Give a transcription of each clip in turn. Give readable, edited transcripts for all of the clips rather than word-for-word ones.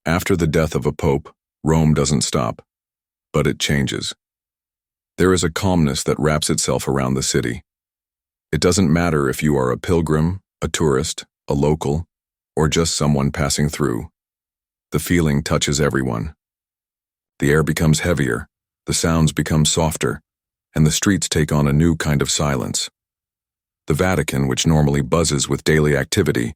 After the death of a pope, Rome doesn't stop, but it changes. There is a calmness that wraps itself around the city. It doesn't matter if you are a pilgrim, a tourist, a local, or just someone passing through. The feeling touches everyone. The air becomes heavier, the sounds become softer, and the streets take on a new kind of silence. The Vatican, which normally buzzes with daily activity,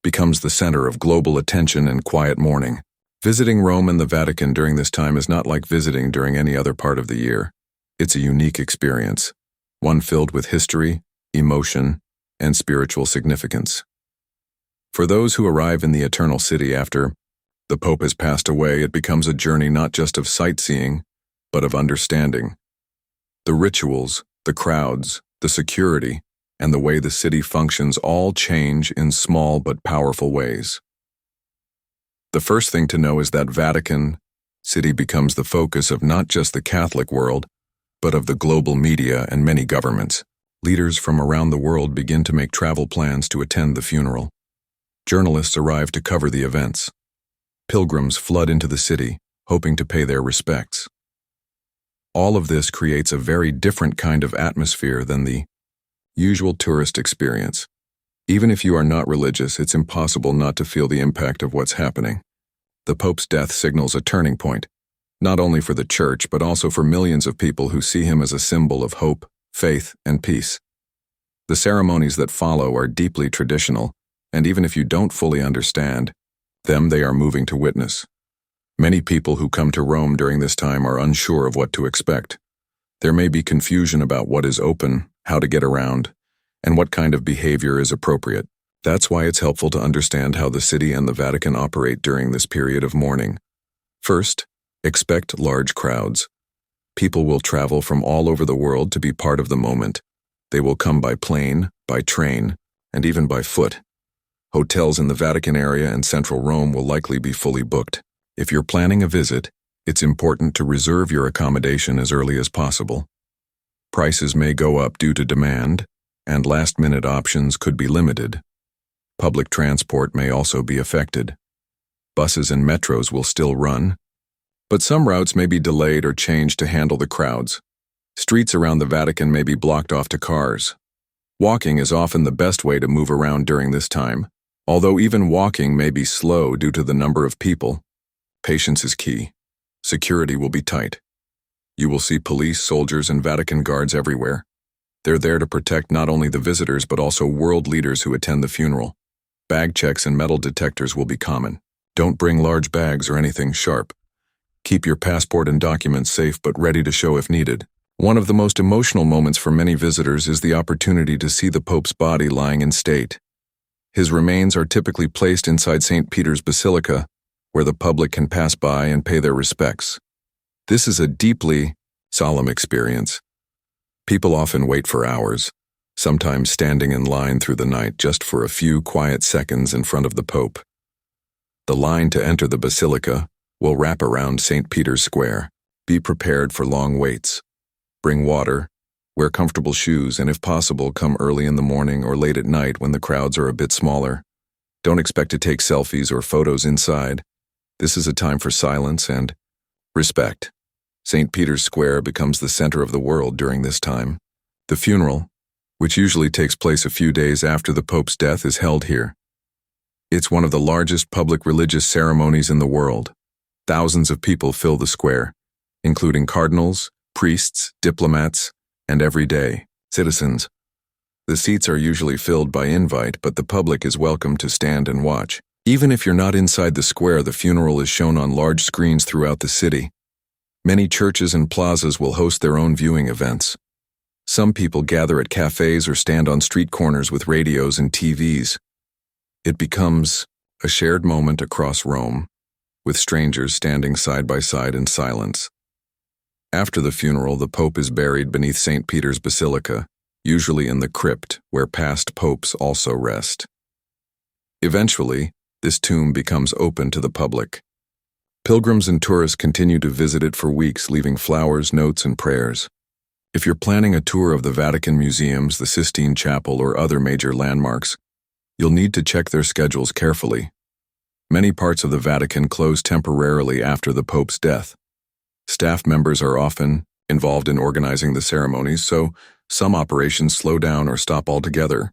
becomes the center of global attention and quiet mourning. Visiting Rome and the Vatican during this time is not like visiting during any other part of the year. It's a unique experience, one filled with history, emotion, and spiritual significance. For those who arrive in the Eternal City after the Pope has passed away, it becomes a journey not just of sightseeing, but of understanding. The rituals, the crowds, the security, and the way the city functions all change in small but powerful ways. The first thing to know is that Vatican City becomes the focus of not just the Catholic world, but of the global media and many governments. Leaders from around the world begin to make travel plans to attend the funeral. Journalists arrive to cover the events. Pilgrims flood into the city, hoping to pay their respects. All of this creates a very different kind of atmosphere than the usual tourist experience. Even if you are not religious, it's impossible not to feel the impact of what's happening. The Pope's death signals a turning point, not only for the Church, but also for millions of people who see him as a symbol of hope, faith, and peace. The ceremonies that follow are deeply traditional, and even if you don't fully understand them, they are moving to witness. Many people who come to Rome during this time are unsure of what to expect. There may be confusion about what is open, how to get around, and what kind of behavior is appropriate. That's why it's helpful to understand how the city and the Vatican operate during this period of mourning. First, expect large crowds. People will travel from all over the world to be part of the moment. They will come by plane, by train, and even by foot. Hotels in the Vatican area and central Rome will likely be fully booked. If you're planning a visit, it's important to reserve your accommodation as early as possible. Prices may go up due to demand, and last-minute options could be limited. Public transport may also be affected. Buses and metros will still run, but some routes may be delayed or changed to handle the crowds. Streets around the Vatican may be blocked off to cars. Walking is often the best way to move around during this time, although even walking may be slow due to the number of people. Patience is key. Security will be tight. You will see police, soldiers, and Vatican guards everywhere. They're there to protect not only the visitors but also world leaders who attend the funeral. Bag checks and metal detectors will be common. Don't bring large bags or anything sharp. Keep your passport and documents safe but ready to show if needed. One of the most emotional moments for many visitors is the opportunity to see the Pope's body lying in state. His remains are typically placed inside St. Peter's Basilica, where the public can pass by and pay their respects. This is a deeply solemn experience. People often wait for hours, sometimes standing in line through the night just for a few quiet seconds in front of the Pope. The line to enter the Basilica will wrap around St. Peter's Square. Be prepared for long waits. Bring water, wear comfortable shoes, and if possible, come early in the morning or late at night when the crowds are a bit smaller. Don't expect to take selfies or photos inside. This is a time for silence and respect. St. Peter's Square becomes the center of the world during this time. The funeral, which usually takes place a few days after the Pope's death, is held here. It's one of the largest public religious ceremonies in the world. Thousands of people fill the square, including cardinals, priests, diplomats, and everyday citizens. The seats are usually filled by invite, but the public is welcome to stand and watch. Even if you're not inside the square, the funeral is shown on large screens throughout the city. Many churches and plazas will host their own viewing events. Some people gather at cafes or stand on street corners with radios and TVs. It becomes a shared moment across Rome, with strangers standing side by side in silence. After the funeral, the Pope is buried beneath St. Peter's Basilica, usually in the crypt where past popes also rest. Eventually, this tomb becomes open to the public. Pilgrims and tourists continue to visit it for weeks, leaving flowers, notes, and prayers. If you're planning a tour of the Vatican museums, the Sistine Chapel, or other major landmarks, you'll need to check their schedules carefully. Many parts of the Vatican close temporarily after the Pope's death. Staff members are often involved in organizing the ceremonies, so some operations slow down or stop altogether.